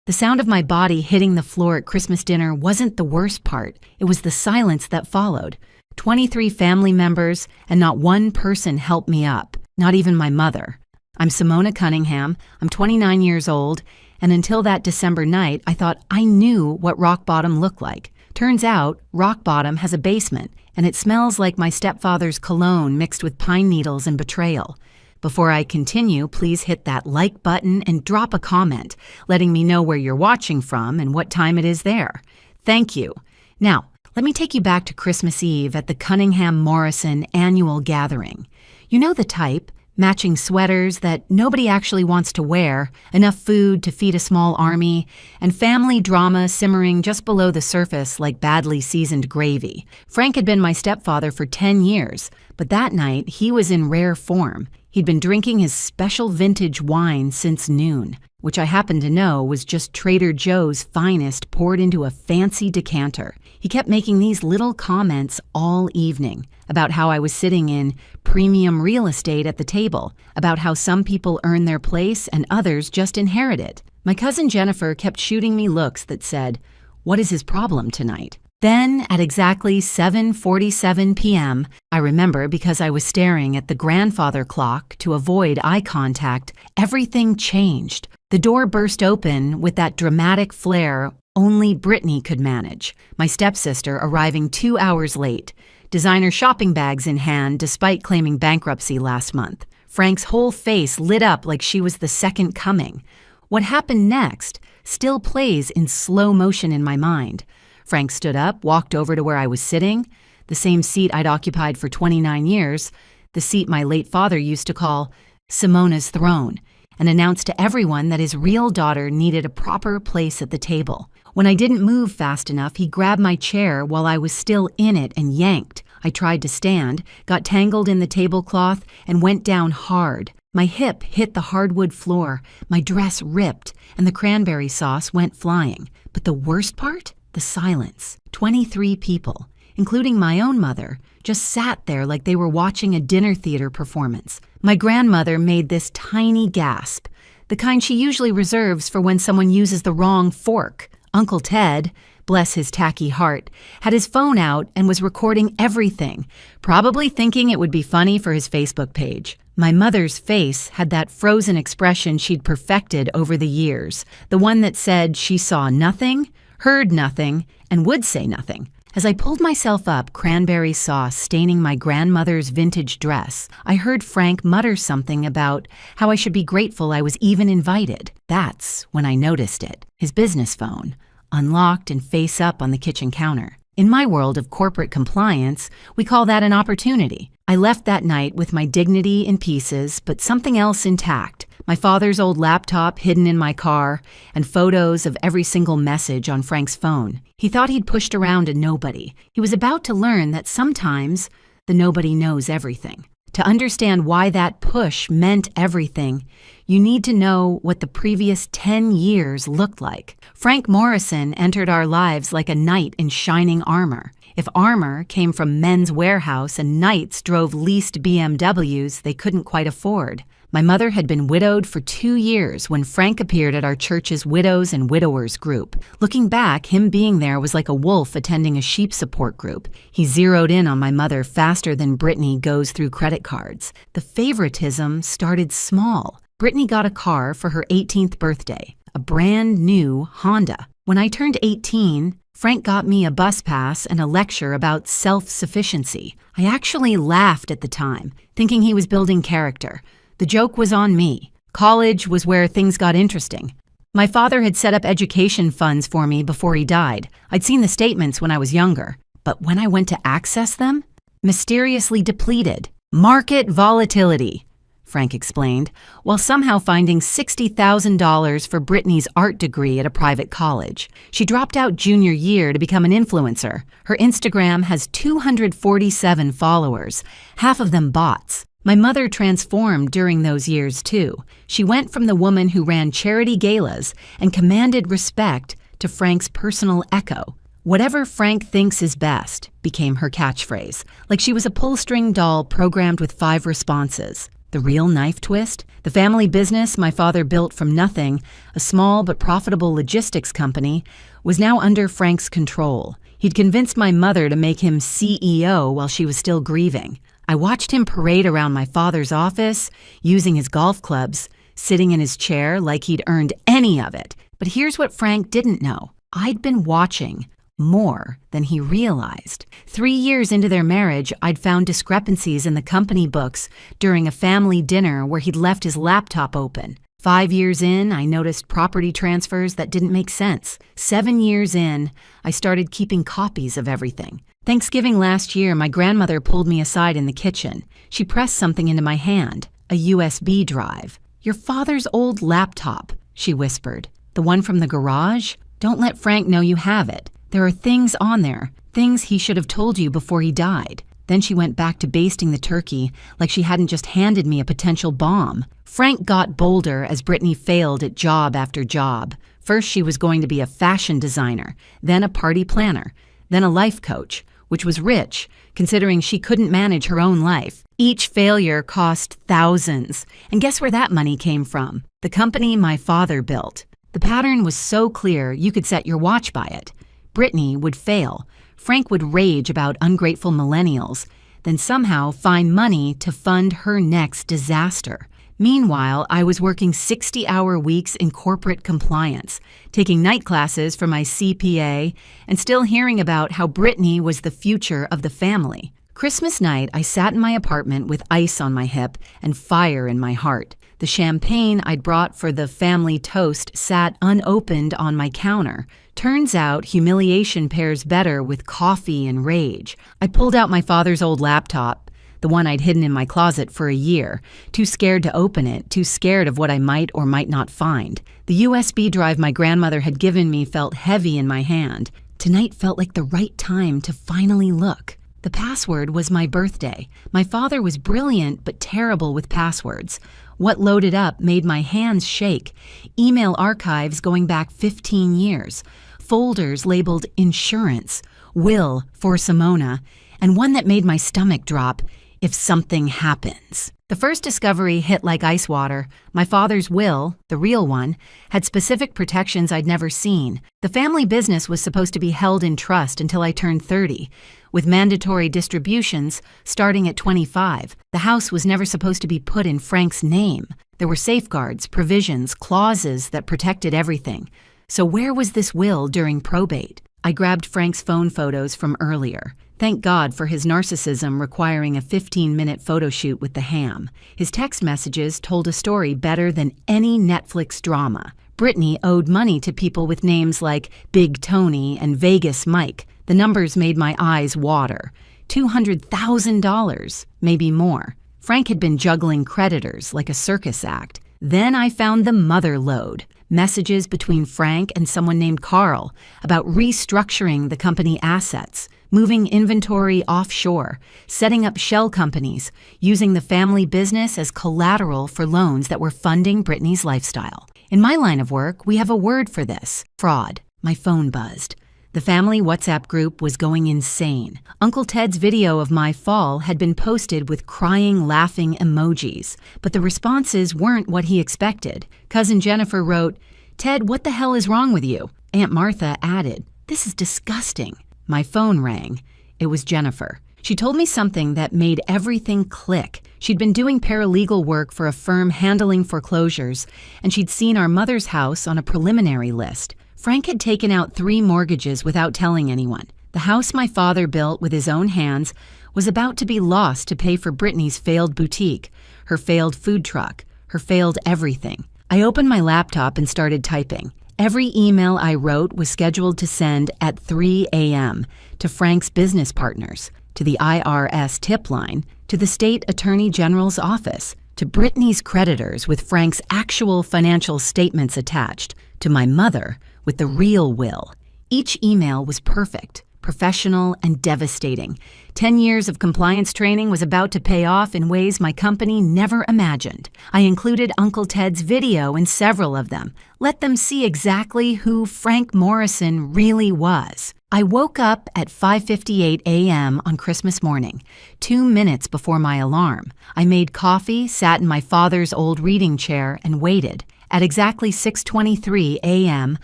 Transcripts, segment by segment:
The sound of my body hitting the floor at Christmas dinner wasn't the worst part. It was the silence that followed. 23 family members, and not one person helped me up, not even my mother. I'm Simona Cunningham, I'm 29 years old, and until that December night, I thought I knew what rock bottom looked like. Turns out, rock bottom has a basement, and it smells like my stepfather's cologne mixed with pine needles and betrayal. Before I continue, please hit that like button and drop a comment, letting me know where you're watching from and what time it is there. Thank you. Now, let me take you back to Christmas Eve at the Cunningham-Morrison annual gathering. You know the type, matching sweaters that nobody actually wants to wear, enough food to feed a small army, and family drama simmering just below the surface like badly seasoned gravy. Frank had been my stepfather for 10 years, but that night he was in rare form. He'd been drinking his special vintage wine since noon, which I happen to know was just Trader Joe's finest poured into a fancy decanter. He kept making these little comments all evening about how I was sitting in premium real estate at the table, about how some people earn their place and others just inherit it. My cousin Jennifer kept shooting me looks that said, "What is his problem tonight?" Then, at exactly 7:47 p.m., I remember because I was staring at the grandfather clock to avoid eye contact, everything changed. The door burst open with that dramatic flair only Brittany could manage, my stepsister arriving 2 hours late, designer shopping bags in hand despite claiming bankruptcy last month. Frank's whole face lit up like she was the second coming. What happened next still plays in slow motion in my mind. Frank stood up, walked over to where I was sitting, the same seat I'd occupied for 29 years, the seat my late father used to call Simona's throne, and announced to everyone that his real daughter needed a proper place at the table. When I didn't move fast enough, he grabbed my chair while I was still in it and yanked. I tried to stand, got tangled in the tablecloth, and went down hard. My hip hit the hardwood floor, my dress ripped, and the cranberry sauce went flying. But the worst part? The silence. 23 people, including my own mother, just sat there like they were watching a dinner theater performance. My grandmother made this tiny gasp, the kind she usually reserves for when someone uses the wrong fork. Uncle Ted, bless his tacky heart, had his phone out and was recording everything, probably thinking it would be funny for his Facebook page. My mother's face had that frozen expression she'd perfected over the years, the one that said she saw nothing, heard nothing, and would say nothing. As I pulled myself up, cranberry sauce staining my grandmother's vintage dress, I heard Frank mutter something about how I should be grateful I was even invited. That's when I noticed it. His business phone, unlocked and face up on the kitchen counter. In my world of corporate compliance, we call that an opportunity. I left that night with my dignity in pieces, but something else intact. My father's old laptop hidden in my car, and photos of every single message on Frank's phone. He thought he'd pushed around a nobody. He was about to learn that sometimes the nobody knows everything. To understand why that push meant everything, you need to know what the previous 10 years looked like. Frank Morrison entered our lives like a knight in shining armor. If armor came from Men's Warehouse and knights drove leased BMWs they couldn't quite afford. My mother had been widowed for 2 years when Frank appeared at our church's Widows and Widowers group. Looking back, him being there was like a wolf attending a sheep support group. He zeroed in on my mother faster than Brittany goes through credit cards. The favoritism started small. Brittany got a car for her 18th birthday, a brand new Honda. When I turned 18, Frank got me a bus pass and a lecture about self-sufficiency. I actually laughed at the time, thinking he was building character. The joke was on me. College was where things got interesting. My father had set up education funds for me before he died. I'd seen the statements when I was younger. But when I went to access them, mysteriously depleted. Market volatility, Frank explained, while somehow finding $60,000 for Brittany's art degree at a private college. She dropped out junior year to become an influencer. Her Instagram has 247 followers, half of them bots. My mother transformed during those years, too. She went from the woman who ran charity galas and commanded respect to Frank's personal echo. Whatever Frank thinks is best became her catchphrase, like she was a pull-string doll programmed with 5 responses. The real knife twist? The family business my father built from nothing, a small but profitable logistics company, was now under Frank's control. He'd convinced my mother to make him CEO while she was still grieving. I watched him parade around my father's office, using his golf clubs, sitting in his chair like he'd earned any of it. But here's what Frank didn't know. I'd been watching more than he realized. 3 years into their marriage, I'd found discrepancies in the company books during a family dinner where he'd left his laptop open. 5 years in, I noticed property transfers that didn't make sense. 7 years in, I started keeping copies of everything. Thanksgiving last year, my grandmother pulled me aside in the kitchen. She pressed something into my hand, a USB drive. "Your father's old laptop," she whispered. "The one from the garage? Don't let Frank know you have it. There are things on there, things he should have told you before he died." Then she went back to basting the turkey like she hadn't just handed me a potential bomb. Frank got bolder as Brittany failed at job after job. First, she was going to be a fashion designer, then a party planner, then a life coach, which was rich, considering she couldn't manage her own life. Each failure cost thousands. And guess where that money came from? The company my father built. The pattern was so clear you could set your watch by it. Brittany would fail. Frank would rage about ungrateful millennials, then somehow find money to fund her next disaster. Meanwhile, I was working 60-hour weeks in corporate compliance, taking night classes for my CPA, and still hearing about how Brittany was the future of the family. Christmas night, I sat in my apartment with ice on my hip and fire in my heart. The champagne I'd brought for the family toast sat unopened on my counter. Turns out humiliation pairs better with coffee and rage. I pulled out my father's old laptop, the one I'd hidden in my closet for a year, too scared to open it, too scared of what I might or might not find. The USB drive my grandmother had given me felt heavy in my hand. Tonight felt like the right time to finally look. The password was my birthday. My father was brilliant but terrible with passwords. What loaded up made my hands shake. Email archives going back 15 years. Folders labeled insurance, will for Simona, and one that made my stomach drop, if something happens. The first discovery hit like ice water. My father's will, the real one, had specific protections I'd never seen. The family business was supposed to be held in trust until I turned 30, with mandatory distributions starting at 25. The house was never supposed to be put in Frank's name. There were safeguards, provisions, clauses that protected everything. So where was this will during probate? I grabbed Frank's phone photos from earlier. Thank God for his narcissism requiring a 15-minute photo shoot with the ham. His text messages told a story better than any Netflix drama. Brittany owed money to people with names like Big Tony and Vegas Mike. The numbers made my eyes water. $200,000, maybe more. Frank had been juggling creditors like a circus act. Then I found the mother lode. Messages between Frank and someone named Carl about restructuring the company assets, moving inventory offshore, setting up shell companies, using the family business as collateral for loans that were funding Brittany's lifestyle. In my line of work, we have a word for this: fraud. My phone buzzed. The family WhatsApp group was going insane. Uncle Ted's video of my fall had been posted with crying, laughing emojis, but the responses weren't what he expected. Cousin Jennifer wrote, "Ted, what the hell is wrong with you?" Aunt Martha added, "This is disgusting." My phone rang. It was Jennifer. She told me something that made everything click. She'd been doing paralegal work for a firm handling foreclosures, and she'd seen our mother's house on a preliminary list. Frank had taken out 3 mortgages without telling anyone. The house my father built with his own hands was about to be lost to pay for Brittany's failed boutique, her failed food truck, her failed everything. I opened my laptop and started typing. Every email I wrote was scheduled to send at 3 a.m. to Frank's business partners, to the IRS tip line, to the state attorney general's office, to Brittany's creditors with Frank's actual financial statements attached, to my mother with the real will. Each email was perfect. professional, and devastating. 10 years of compliance training was about to pay off in ways my company never imagined. I included Uncle Ted's video in several of them. Let them see exactly who Frank Morrison really was. I woke up at 5:58 a.m. on Christmas morning, 2 minutes before my alarm. I made coffee, sat in my father's old reading chair, and waited. At exactly 6:23 a.m.,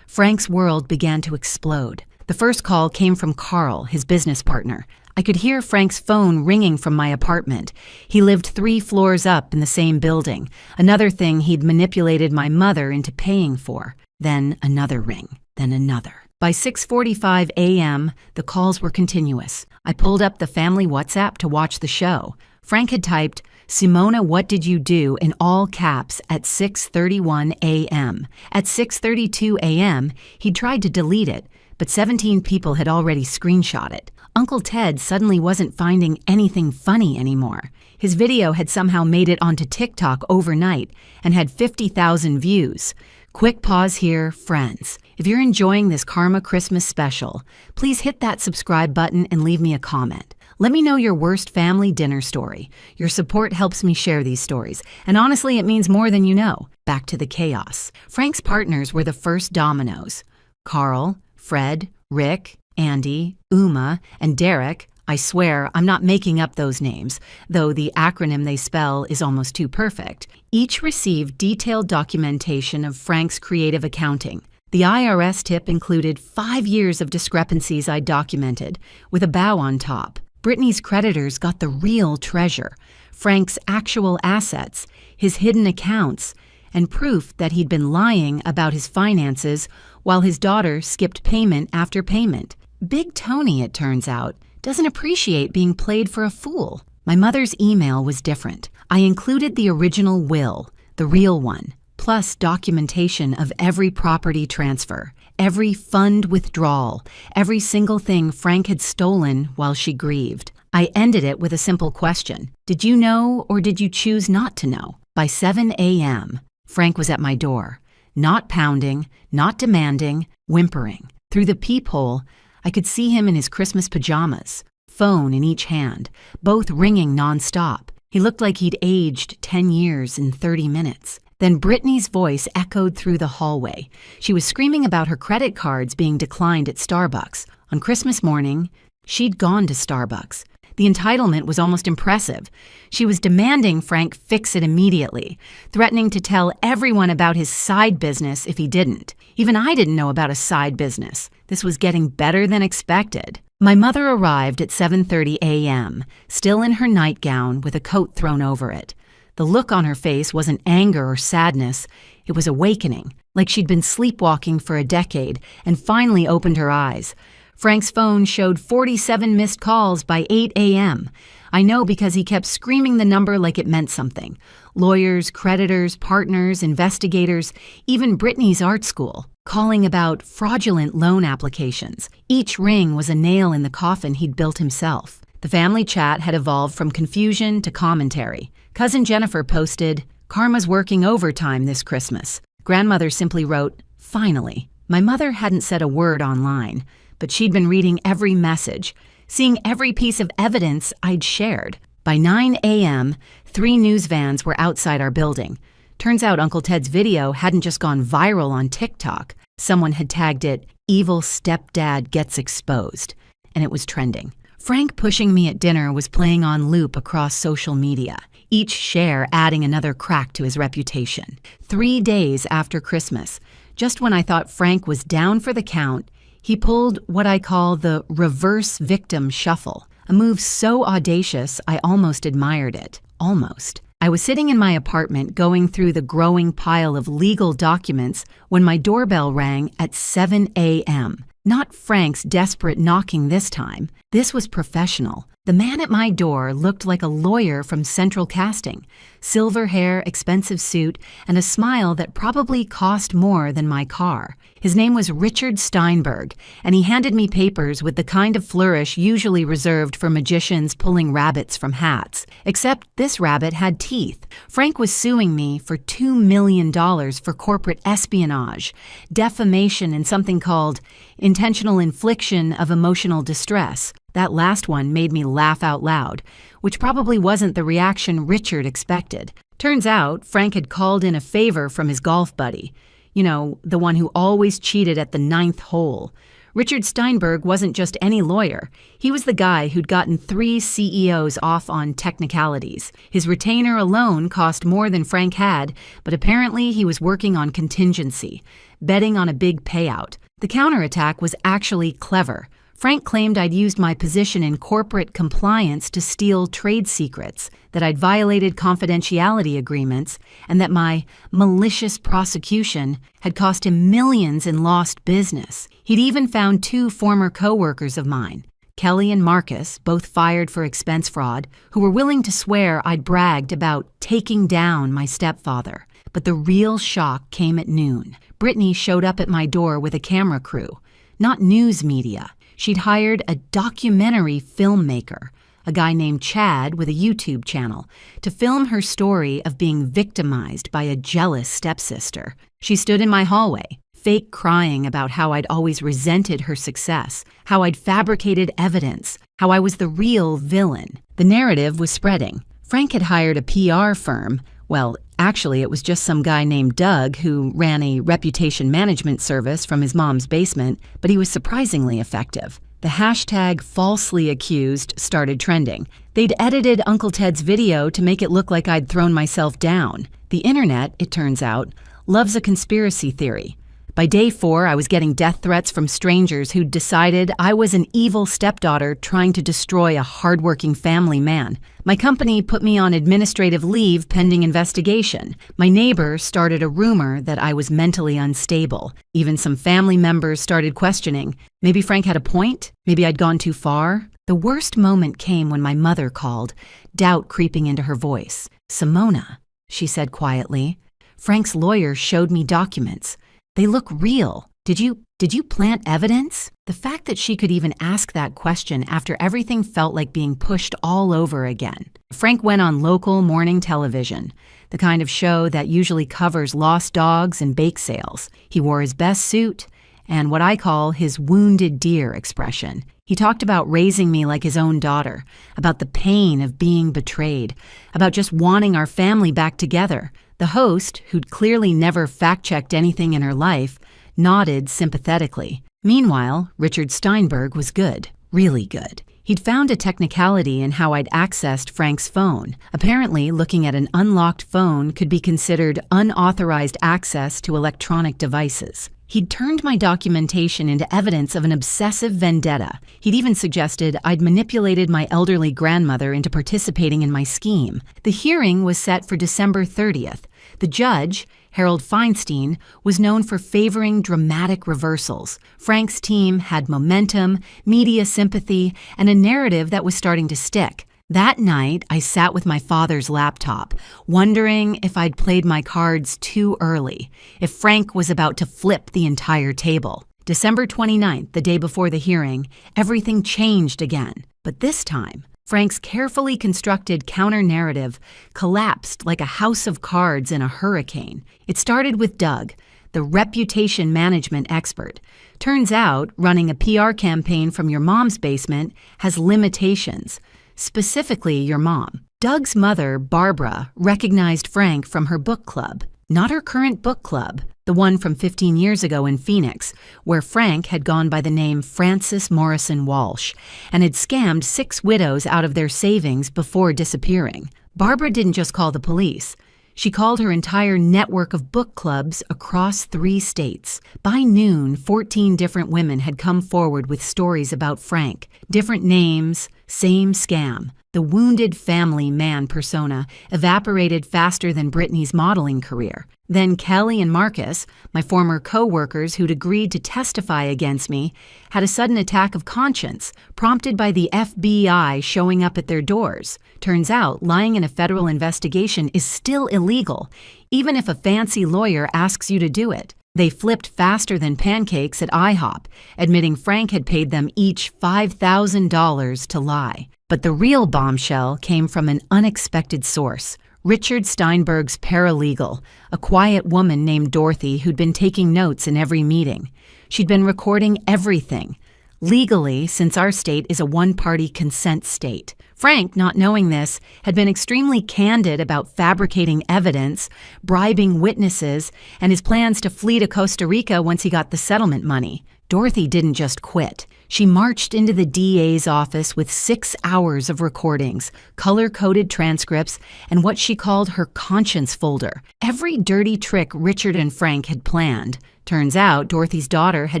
Frank's world began to explode. The first call came from Carl, his business partner. I could hear Frank's phone ringing from my apartment. He lived 3 floors up in the same building, another thing he'd manipulated my mother into paying for. Then another ring, then another. By 6:45 a.m., the calls were continuous. I pulled up the family WhatsApp to watch the show. Frank had typed, "Simona, what did you do?" in all caps at 6:31 a.m. At 6:32 a.m., he tried to delete it, but 17 people had already screenshot it. Uncle Ted suddenly wasn't finding anything funny anymore. His video had somehow made it onto TikTok overnight and had 50,000 views. Quick pause here, friends. If you're enjoying this Karma Christmas special, please hit that subscribe button and leave me a comment. Let me know your worst family dinner story. Your support helps me share these stories, and honestly, it means more than you know. Back to the chaos. Frank's partners were the first dominoes. Carl, Fred, Rick, Andy, Uma, and Derek. I swear I'm not making up those names, though the acronym they spell is almost too perfect. Each received detailed documentation of Frank's creative accounting. The IRS tip included 5 years of discrepancies I documented, with a bow on top. Brittany's creditors got the real treasure, Frank's actual assets, his hidden accounts, and proof that he'd been lying about his finances while his daughter skipped payment after payment. Big Tony, it turns out, doesn't appreciate being played for a fool. My mother's email was different. I included the original will, the real one, plus documentation of every property transfer, every fund withdrawal, every single thing Frank had stolen while she grieved. I ended it with a simple question. Did you know or did you choose not to know? By 7 a.m., Frank was at my door, not pounding, not demanding, whimpering. Through the peephole, I could see him in his Christmas pajamas, phone in each hand, both ringing nonstop. He looked like he'd aged 10 years in 30 minutes. Then Brittany's voice echoed through the hallway. She was screaming about her credit cards being declined at Starbucks. On Christmas morning, she'd gone to Starbucks. The entitlement was almost impressive. She was demanding Frank fix it immediately, threatening to tell everyone about his side business if he didn't. Even I didn't know about a side business. This was getting better than expected. My mother arrived at 7:30 a.m., still in her nightgown with a coat thrown over it. The look on her face wasn't anger or sadness. It was awakening, like she'd been sleepwalking for a decade and finally opened her eyes. Frank's phone showed 47 missed calls by 8 a.m. I know because he kept screaming the number like it meant something. Lawyers, creditors, partners, investigators, even Brittany's art school, calling about fraudulent loan applications. Each ring was a nail in the coffin he'd built himself. The family chat had evolved from confusion to commentary. Cousin Jennifer posted, "Karma's working overtime this Christmas." Grandmother simply wrote, "Finally." My mother hadn't said a word online, but she'd been reading every message, seeing every piece of evidence I'd shared. By 9 a.m., 3 news vans were outside our building. Turns out Uncle Ted's video hadn't just gone viral on TikTok. Someone had tagged it, "Evil Stepdad Gets Exposed," and it was trending. Frank pushing me at dinner was playing on loop across social media, each share adding another crack to his reputation. 3 days after Christmas, just when I thought Frank was down for the count, he pulled what I call the reverse victim shuffle, a move so audacious I almost admired it. Almost. I was sitting in my apartment going through the growing pile of legal documents when my doorbell rang at 7 a.m. Not Frank's desperate knocking this time. This was professional. The man at my door looked like a lawyer from Central Casting. Silver hair, expensive suit, and a smile that probably cost more than my car. His name was Richard Steinberg, and he handed me papers with the kind of flourish usually reserved for magicians pulling rabbits from hats. Except this rabbit had teeth. Frank was suing me for $2 million for corporate espionage, defamation, and something called intentional infliction of emotional distress. That last one made me laugh out loud, which probably wasn't the reaction Richard expected. Turns out, Frank had called in a favor from his golf buddy. You know, the one who always cheated at the 9th hole. Richard Steinberg wasn't just any lawyer. He was the guy who'd gotten 3 CEOs off on technicalities. His retainer alone cost more than Frank had, but apparently he was working on contingency, betting on a big payout. The counterattack was actually clever. Frank claimed I'd used my position in corporate compliance to steal trade secrets, that I'd violated confidentiality agreements, and that my malicious prosecution had cost him millions in lost business. He'd even found 2 former co-workers of mine, Kelly and Marcus, both fired for expense fraud, who were willing to swear I'd bragged about taking down my stepfather. But the real shock came at noon. Brittany showed up at my door with a camera crew, not news media. She'd hired a documentary filmmaker, a guy named Chad with a YouTube channel, to film her story of being victimized by a jealous stepsister. She stood in my hallway, fake crying about how I'd always resented her success, how I'd fabricated evidence, how I was the real villain. The narrative was spreading. Frank had hired a PR firm. Well, actually, it was just some guy named Doug who ran a reputation management service from his mom's basement, but he was surprisingly effective. The hashtag falsely accused started trending. They'd edited Uncle Ted's video to make it look like I'd thrown myself down. The internet, it turns out, loves a conspiracy theory. By day 4, I was getting death threats from strangers who'd decided I was an evil stepdaughter trying to destroy a hardworking family man. My company put me on administrative leave pending investigation. My neighbor started a rumor that I was mentally unstable. Even some family members started questioning. Maybe Frank had a point? Maybe I'd gone too far? The worst moment came when my mother called, doubt creeping into her voice. "Simona," she said quietly, "Frank's lawyer showed me documents. They look real. Did you plant evidence?" The fact that she could even ask that question after everything felt like being pushed all over again. Frank went on local morning television, the kind of show that usually covers lost dogs and bake sales. He wore his best suit and what I call his wounded deer expression. He talked about raising me like his own daughter, about the pain of being betrayed, about just wanting our family back together. The host, who'd clearly never fact-checked anything in her life, nodded sympathetically. Meanwhile, Richard Steinberg was good, really good. He'd found a technicality in how I'd accessed Frank's phone. Apparently, looking at an unlocked phone could be considered unauthorized access to electronic devices. He'd turned my documentation into evidence of an obsessive vendetta. He'd even suggested I'd manipulated my elderly grandmother into participating in my scheme. The hearing was set for December 30th. The judge, Harold Feinstein, was known for favoring dramatic reversals. Frank's team had momentum, media sympathy, and a narrative that was starting to stick. That night, I sat with my father's laptop, wondering if I'd played my cards too early, if Frank was about to flip the entire table. December 29th, the day before the hearing, everything changed again. But this time, Frank's carefully constructed counter-narrative collapsed like a house of cards in a hurricane. It started with Doug, the reputation management expert. Turns out, running a PR campaign from your mom's basement has limitations. Specifically, your mom. Doug's mother, Barbara, recognized Frank from her book club. Not her current book club, the one from 15 years ago in Phoenix, where Frank had gone by the name Francis Morrison Walsh and had scammed 6 widows out of their savings before disappearing. Barbara didn't just call the police. She called her entire network of book clubs across 3 states. By noon, 14 different women had come forward with stories about Frank. Different names, same scam. The wounded family man persona evaporated faster than Brittany's modeling career. Then Kelly and Marcus, my former co-workers who'd agreed to testify against me, had a sudden attack of conscience, prompted by the FBI showing up at their doors. Turns out, lying in a federal investigation is still illegal, even if a fancy lawyer asks you to do it. They flipped faster than pancakes at IHOP, admitting Frank had paid them each $5,000 to lie. But the real bombshell came from an unexpected source. Richard Steinberg's paralegal, a quiet woman named Dorothy who'd been taking notes in every meeting. She'd been recording everything. Legally, since our state is a one-party consent state. Frank, not knowing this, had been extremely candid about fabricating evidence, bribing witnesses, and his plans to flee to Costa Rica once he got the settlement money. Dorothy didn't just quit. She marched into the DA's office with 6 hours of recordings, color-coded transcripts, and what she called her conscience folder. Every dirty trick Richard and Frank had planned. Turns out Dorothy's daughter had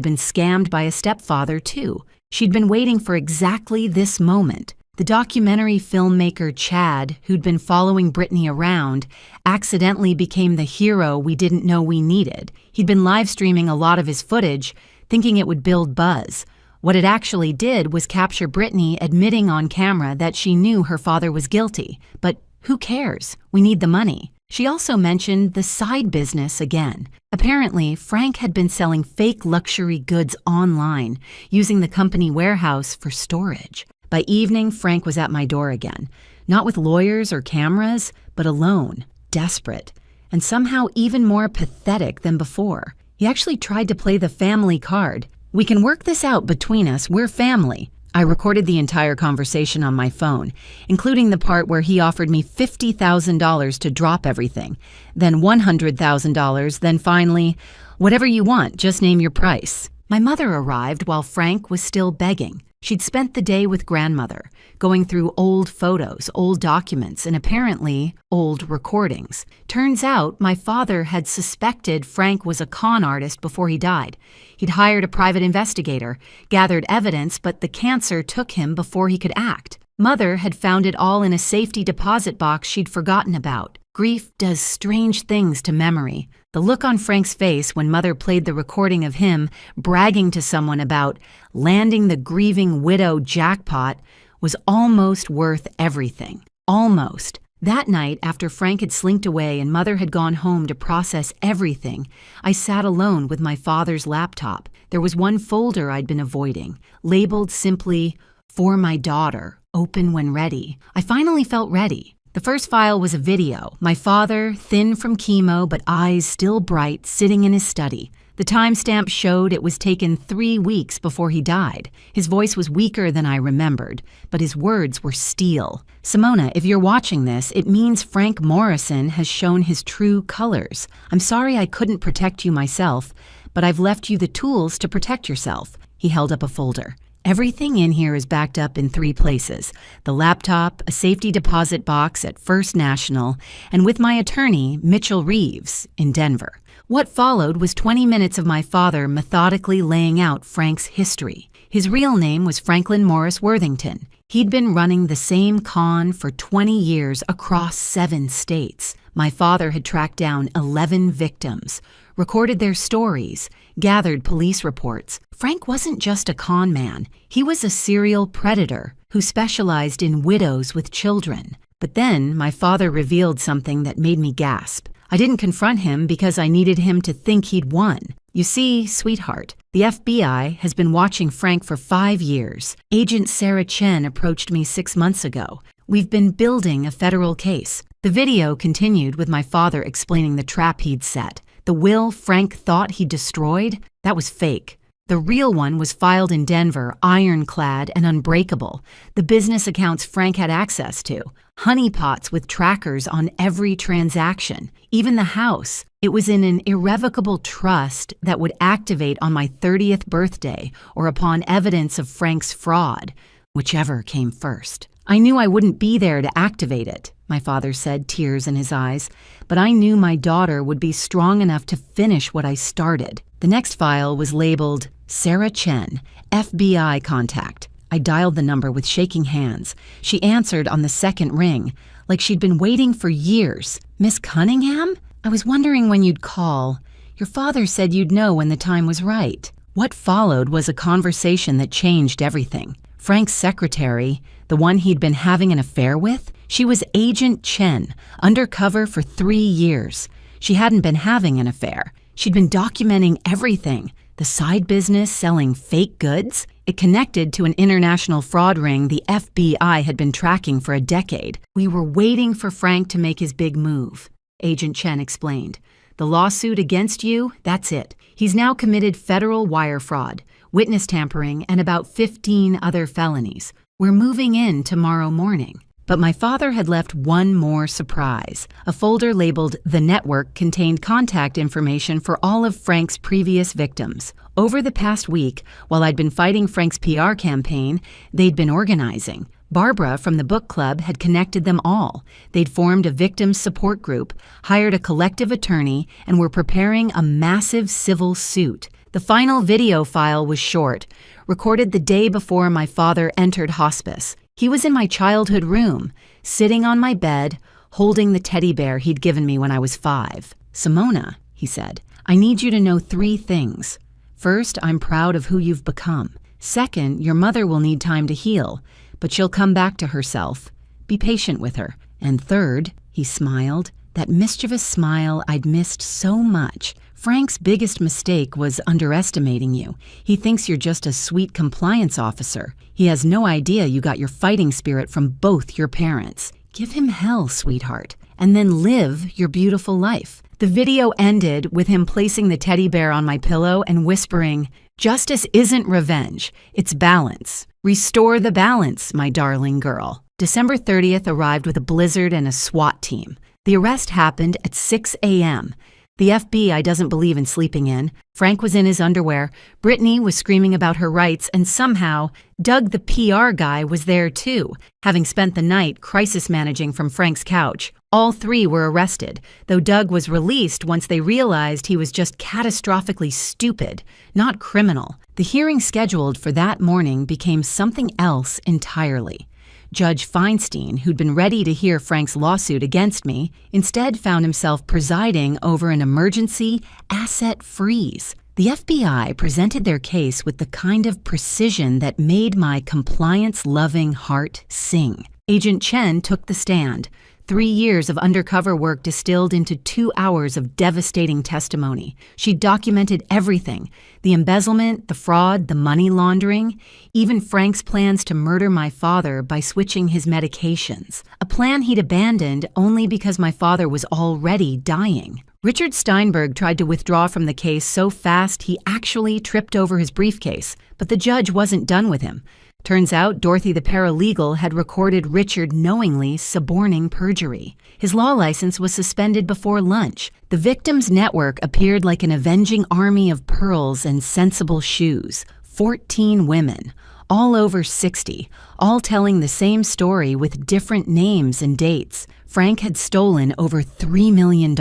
been scammed by a stepfather, too. She'd been waiting for exactly this moment. The documentary filmmaker Chad, who'd been following Brittany around, accidentally became the hero we didn't know we needed. He'd been live streaming a lot of his footage, thinking it would build buzz. What it actually did was capture Brittany admitting on camera that she knew her father was guilty. But who cares? We need the money. She also mentioned the side business again. Apparently, Frank had been selling fake luxury goods online, using the company warehouse for storage. By evening, Frank was at my door again, not with lawyers or cameras, but alone, desperate, and somehow even more pathetic than before. He actually tried to play the family card. "We can work this out between us, we're family." I recorded the entire conversation on my phone, including the part where he offered me $50,000 to drop everything, then $100,000, then finally, "Whatever you want, just name your price." My mother arrived while Frank was still begging. She'd spent the day with grandmother, going through old photos, old documents, and apparently old recordings. Turns out my father had suspected Frank was a con artist before he died. He'd hired a private investigator, gathered evidence, but the cancer took him before he could act. Mother had found it all in a safety deposit box she'd forgotten about. Grief does strange things to memory. The look on Frank's face when Mother played the recording of him bragging to someone about landing the grieving widow jackpot was almost worth everything. Almost. That night, after Frank had slinked away and Mother had gone home to process everything, I sat alone with my father's laptop. There was one folder I'd been avoiding, labeled simply, "For my daughter, open when ready." I finally felt ready. The first file was a video. My father, thin from chemo but eyes still bright, sitting in his study. The timestamp showed it was taken 3 weeks before he died. His voice was weaker than I remembered, but his words were steel. "Simona, if you're watching this, it means Frank Morrison has shown his true colors. I'm sorry I couldn't protect you myself, but I've left you the tools to protect yourself." He held up a folder. Everything in here is backed up in 3 places: the laptop, a safety deposit box at First National, and with my attorney, Mitchell Reeves, in Denver. What followed was 20 minutes of my father methodically laying out Frank's history. His real name was Franklin Morris Worthington. He'd been running the same con for 20 years across 7 states. My father had tracked down 11 victims, recorded their stories, gathered police reports. Frank wasn't just a con man. He was a serial predator who specialized in widows with children. But then my father revealed something that made me gasp. I didn't confront him because I needed him to think he'd won. "You see, sweetheart, the FBI has been watching Frank for 5 years. Agent Sarah Chen approached me 6 months ago. We've been building a federal case." The video continued with my father explaining the trap he'd set. The will Frank thought he destroyed? That was fake. The real one was filed in Denver, ironclad and unbreakable. The business accounts Frank had access to. Honeypots with trackers on every transaction. Even the house. It was in an irrevocable trust that would activate on my 30th birthday or upon evidence of Frank's fraud, whichever came first. "I knew I wouldn't be there to activate it," my father said, tears in his eyes, "but I knew my daughter would be strong enough to finish what I started." The next file was labeled Sarah Chen, FBI contact. I dialed the number with shaking hands. She answered on the second ring, like she'd been waiting for years. "Miss Cunningham?" I was wondering when you'd call. Your father said you'd know when the time was right. What followed was a conversation that changed everything. Frank's secretary, the one he'd been having an affair with, she was Agent Chen, undercover for 3 years. She hadn't been having an affair. She'd been documenting everything. The side business selling fake goods. It connected to an international fraud ring the FBI had been tracking for a decade. We were waiting for Frank to make his big move, Agent Chen explained. The lawsuit against you, that's it. He's now committed federal wire fraud, witness tampering, and about 15 other felonies. We're moving in tomorrow morning. But my father had left one more surprise. A folder labeled The Network contained contact information for all of Frank's previous victims. Over the past week, while I'd been fighting Frank's PR campaign, they'd been organizing. Barbara from the book club had connected them all. They'd formed a victims support group, hired a collective attorney, and were preparing a massive civil suit. The final video file was short, recorded the day before my father entered hospice. He was in my childhood room, sitting on my bed, holding the teddy bear he'd given me when I was 5. Simona, he said, I need you to know 3 things. First, I'm proud of who you've become. Second, your mother will need time to heal, but she'll come back to herself. Be patient with her. And third, he smiled, that mischievous smile I'd missed so much. Frank's biggest mistake was underestimating you. He thinks you're just a sweet compliance officer. He has no idea you got your fighting spirit from both your parents. Give him hell, sweetheart, and then live your beautiful life. The video ended with him placing the teddy bear on my pillow and whispering, Justice isn't revenge, it's balance. Restore the balance, my darling girl. December 30th arrived with a blizzard and a SWAT team. The arrest happened at 6 a.m. The FBI doesn't believe in sleeping in. Frank was in his underwear. Brittany was screaming about her rights, and somehow, Doug the PR guy was there too, having spent the night crisis managing from Frank's couch. All 3 were arrested, though Doug was released once they realized he was just catastrophically stupid, not criminal. The hearing scheduled for that morning became something else entirely. Judge Feinstein, who'd been ready to hear Frank's lawsuit against me, instead found himself presiding over an emergency asset freeze. The FBI presented their case with the kind of precision that made my compliance-loving heart sing. Agent Chen took the stand. 3 years of undercover work distilled into 2 hours of devastating testimony. She documented everything: the embezzlement, the fraud, the money laundering, even Frank's plans to murder my father by switching his medications, a plan he'd abandoned only because my father was already dying. Richard Steinberg tried to withdraw from the case so fast he actually tripped over his briefcase, but the judge wasn't done with him. Turns out Dorothy the paralegal had recorded Richard knowingly suborning perjury. His law license was suspended before lunch. The victims' network appeared like an avenging army of pearls and sensible shoes. 14 women, all over 60, all telling the same story with different names and dates. Frank had stolen over $3 million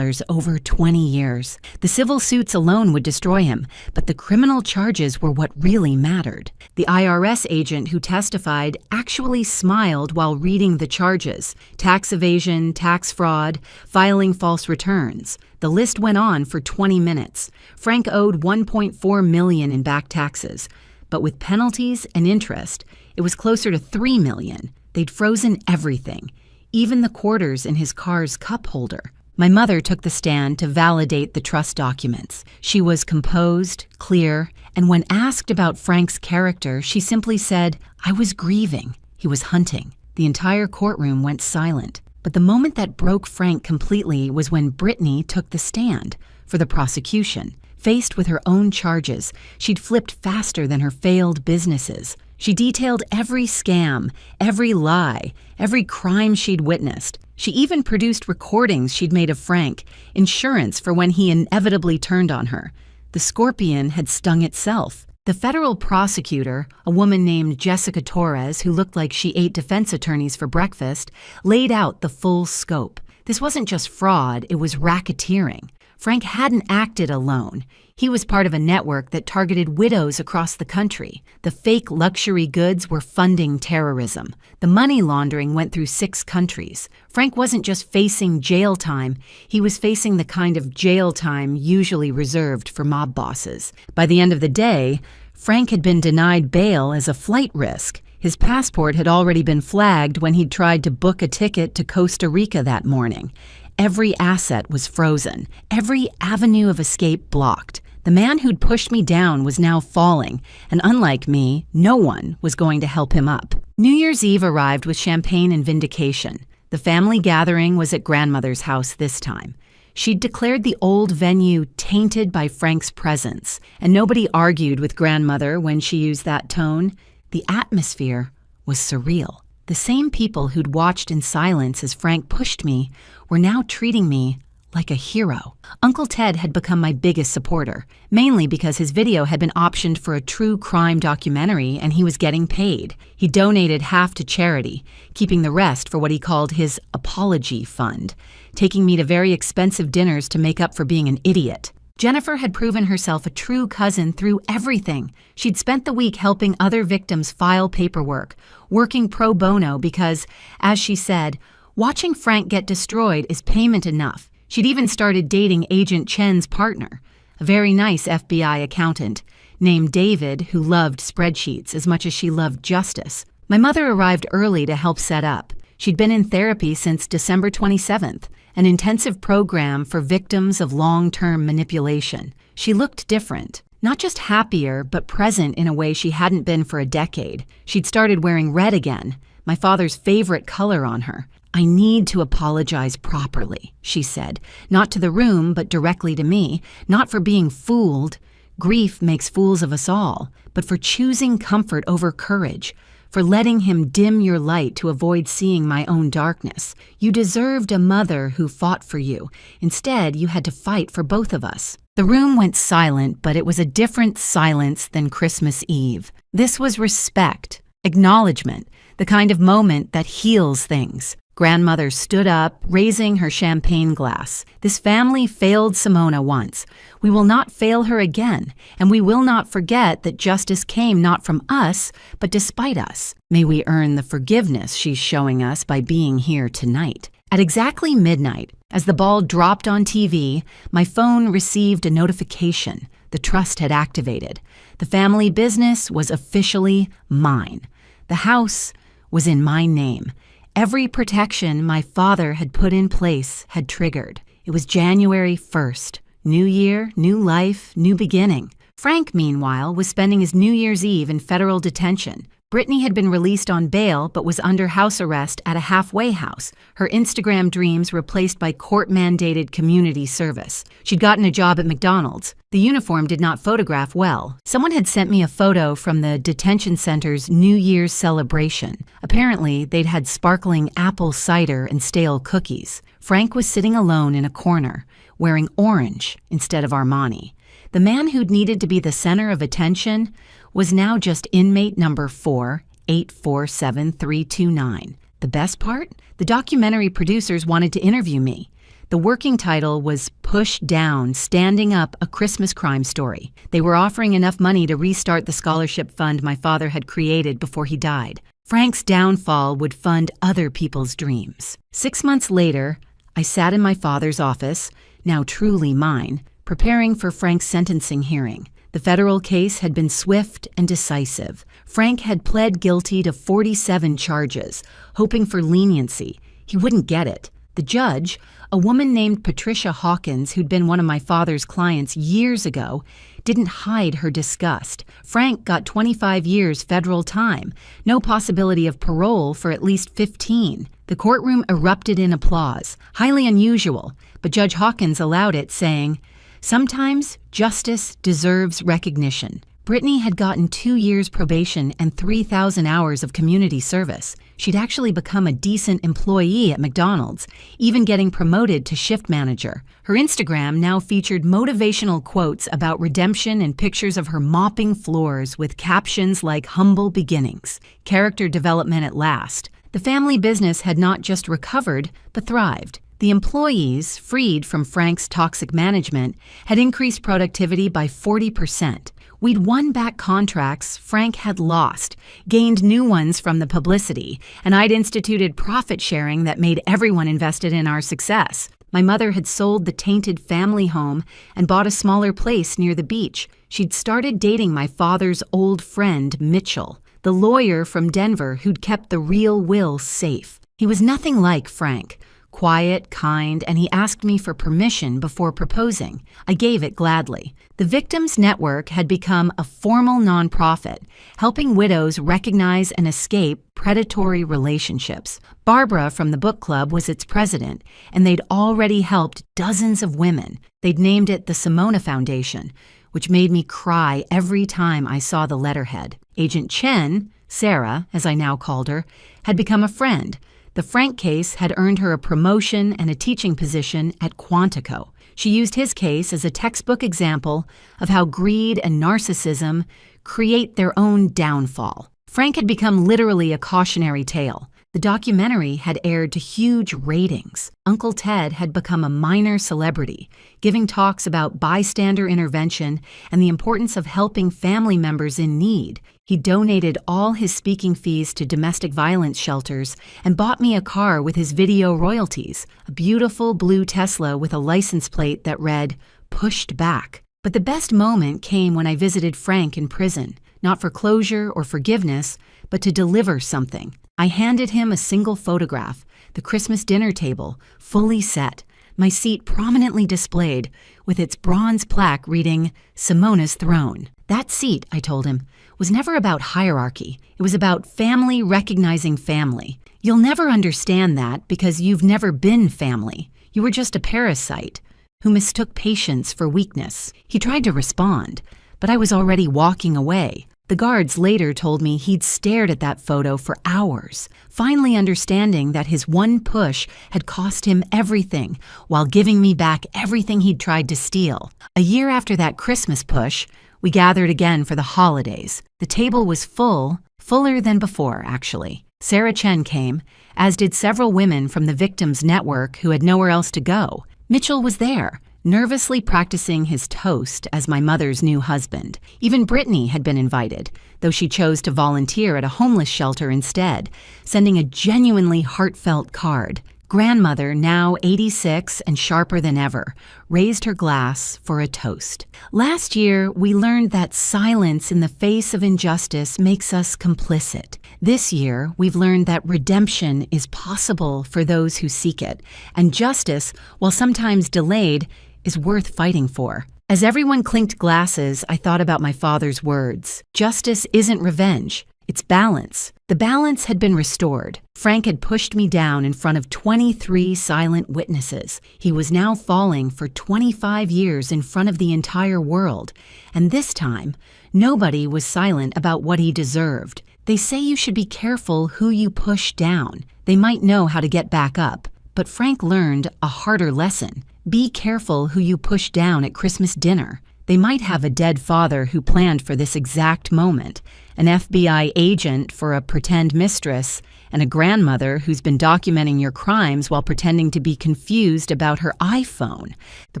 over 20 years. The civil suits alone would destroy him, but the criminal charges were what really mattered. The IRS agent who testified actually smiled while reading the charges: tax evasion, tax fraud, filing false returns. The list went on for 20 minutes. Frank owed $1.4 million in back taxes, but with penalties and interest, it was closer to $3 million. They'd frozen everything, even the quarters in his car's cup holder. My mother took the stand to validate the trust documents. She was composed, clear, and when asked about Frank's character, she simply said, I was grieving. He was hunting. The entire courtroom went silent. But the moment that broke Frank completely was when Brittany took the stand for the prosecution. Faced with her own charges, she'd flipped faster than her failed businesses. She detailed every scam, every lie, every crime she'd witnessed. She even produced recordings she'd made of Frank, insurance for when he inevitably turned on her. The scorpion had stung itself. The federal prosecutor, a woman named Jessica Torres, who looked like she ate defense attorneys for breakfast, laid out the full scope. This wasn't just fraud, it was racketeering. Frank hadn't acted alone. He was part of a network that targeted widows across the country. The fake luxury goods were funding terrorism. The money laundering went through 6 countries. Frank wasn't just facing jail time, he was facing the kind of jail time usually reserved for mob bosses. By the end of the day, Frank had been denied bail as a flight risk. His passport had already been flagged when he'd tried to book a ticket to Costa Rica that morning. Every asset was frozen, every avenue of escape blocked. The man who'd pushed me down was now falling, and unlike me, no one was going to help him up. New Year's Eve arrived with champagne and vindication. The family gathering was at grandmother's house this time. She'd declared the old venue tainted by Frank's presence, and nobody argued with grandmother when she used that tone. The atmosphere was surreal. The same people who'd watched in silence as Frank pushed me were now treating me like a hero. Uncle Ted had become my biggest supporter, mainly because his video had been optioned for a true crime documentary and he was getting paid. He donated half to charity, keeping the rest for what he called his apology fund, taking me to very expensive dinners to make up for being an idiot. Jennifer had proven herself a true cousin through everything. She'd spent the week helping other victims file paperwork, working pro bono because, as she said, watching Frank get destroyed is payment enough. She'd even started dating Agent Chen's partner, a very nice FBI accountant named David who loved spreadsheets as much as she loved justice. My mother arrived early to help set up. She'd been in therapy since December 27th, an intensive program for victims of long-term manipulation. She looked different, not just happier, but present in a way she hadn't been for a decade. She'd started wearing red again, my father's favorite color on her. "I need to apologize properly," she said, not to the room, but directly to me, not for being fooled. Grief makes fools of us all, but for choosing comfort over courage, for letting him dim your light to avoid seeing my own darkness. You deserved a mother who fought for you. Instead, you had to fight for both of us. The room went silent, but it was a different silence than Christmas Eve. This was respect, acknowledgement, the kind of moment that heals things. Grandmother stood up, raising her champagne glass. "This family failed Simona once. We will not fail her again, and we will not forget that justice came not from us, but despite us. May we earn the forgiveness she's showing us by being here tonight." At exactly midnight, as the ball dropped on TV, my phone received a notification. The trust had activated. The family business was officially mine. The house was in my name. Every protection my father had put in place had triggered. It was January 1st. New year, new life, new beginning. Frank, meanwhile, was spending his New Year's Eve in federal detention. Brittany had been released on bail but was under house arrest at a halfway house, her Instagram dreams replaced by court-mandated community service. She'd gotten a job at McDonald's. The uniform did not photograph well. Someone had sent me a photo from the detention center's New Year's celebration. Apparently, they'd had sparkling apple cider and stale cookies. Frank was sitting alone in a corner, wearing orange instead of Armani. The man who'd needed to be the center of attention was now just inmate number 4847329. The best part? The documentary producers wanted to interview me. The working title was Push Down, Standing Up, A Christmas Crime Story. They were offering enough money to restart the scholarship fund my father had created before he died. Frank's downfall would fund other people's dreams. 6 months later, I sat in my father's office, now truly mine, preparing for Frank's sentencing hearing. The federal case had been swift and decisive. Frank had pled guilty to 47 charges, hoping for leniency. He wouldn't get it. The judge, a woman named Patricia Hawkins, who'd been one of my father's clients years ago, didn't hide her disgust. Frank got 25 years federal time, no possibility of parole for at least 15. The courtroom erupted in applause, highly unusual, but Judge Hawkins allowed it, saying, "Sometimes justice deserves recognition." Brittany had gotten 2 years probation and 3,000 hours of community service. She'd actually become a decent employee at McDonald's, even getting promoted to shift manager. Her Instagram now featured motivational quotes about redemption and pictures of her mopping floors with captions like "humble beginnings," character development at last. The family business had not just recovered, but thrived. The employees, freed from Frank's toxic management, had increased productivity by 40%. We'd won back contracts Frank had lost, gained new ones from the publicity, and I'd instituted profit sharing that made everyone invested in our success. My mother had sold the tainted family home and bought a smaller place near the beach. She'd started dating my father's old friend, Mitchell, the lawyer from Denver who'd kept the real will safe. He was nothing like Frank. Quiet, kind, and he asked me for permission before proposing. I gave it gladly. The Victims Network had become a formal nonprofit, helping widows recognize and escape predatory relationships. Barbara from the book club was its president, and they'd already helped dozens of women. They'd named it the Simona Foundation, which made me cry every time I saw the letterhead. Agent Chen, Sarah, as I now called her, had become a friend. The Frank case had earned her a promotion and a teaching position at Quantico. She used his case as a textbook example of how greed and narcissism create their own downfall. Frank had become literally a cautionary tale. The documentary had aired to huge ratings. Uncle Ted had become a minor celebrity, giving talks about bystander intervention and the importance of helping family members in need. He donated all his speaking fees to domestic violence shelters and bought me a car with his video royalties, a beautiful blue Tesla with a license plate that read, "Pushed Back." But the best moment came when I visited Frank in prison, not for closure or forgiveness, but to deliver something. I handed him a single photograph, the Christmas dinner table, fully set, my seat prominently displayed, with its bronze plaque reading, "Simona's Throne." That seat, I told him, was never about hierarchy. It was about family recognizing family. You'll never understand that because you've never been family. You were just a parasite who mistook patience for weakness. He tried to respond, but I was already walking away. The guards later told me he'd stared at that photo for hours, finally understanding that his one push had cost him everything while giving me back everything he'd tried to steal. A year after that Christmas push, we gathered again for the holidays. The table was full, fuller than before, actually. Sarah Chen came, as did several women from the Victims Network who had nowhere else to go. Mitchell was there, nervously practicing his toast as my mother's new husband. Even Brittany had been invited, though she chose to volunteer at a homeless shelter instead, sending a genuinely heartfelt card. Grandmother, now 86 and sharper than ever, raised her glass for a toast. Last year, we learned that silence in the face of injustice makes us complicit. This year, we've learned that redemption is possible for those who seek it, and justice, while sometimes delayed, is worth fighting for. As everyone clinked glasses, I thought about my father's words. Justice isn't revenge. It's balance. The balance had been restored. Frank had pushed me down in front of 23 silent witnesses. He was now falling for 25 years in front of the entire world. And this time, nobody was silent about what he deserved. They say you should be careful who you push down. They might know how to get back up. But Frank learned a harder lesson. Be careful who you push down at Christmas dinner. They might have a dead father who planned for this exact moment, an FBI agent for a pretend mistress, and a grandmother who's been documenting your crimes while pretending to be confused about her iPhone. The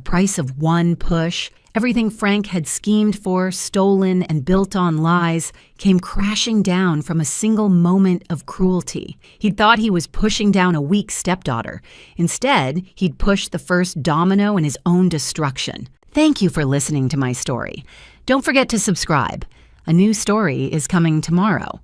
price of one push, everything Frank had schemed for, stolen, and built on lies, came crashing down from a single moment of cruelty. He'd thought he was pushing down a weak stepdaughter. Instead, he'd pushed the first domino in his own destruction. Thank you for listening to my story. Don't forget to subscribe. A new story is coming tomorrow.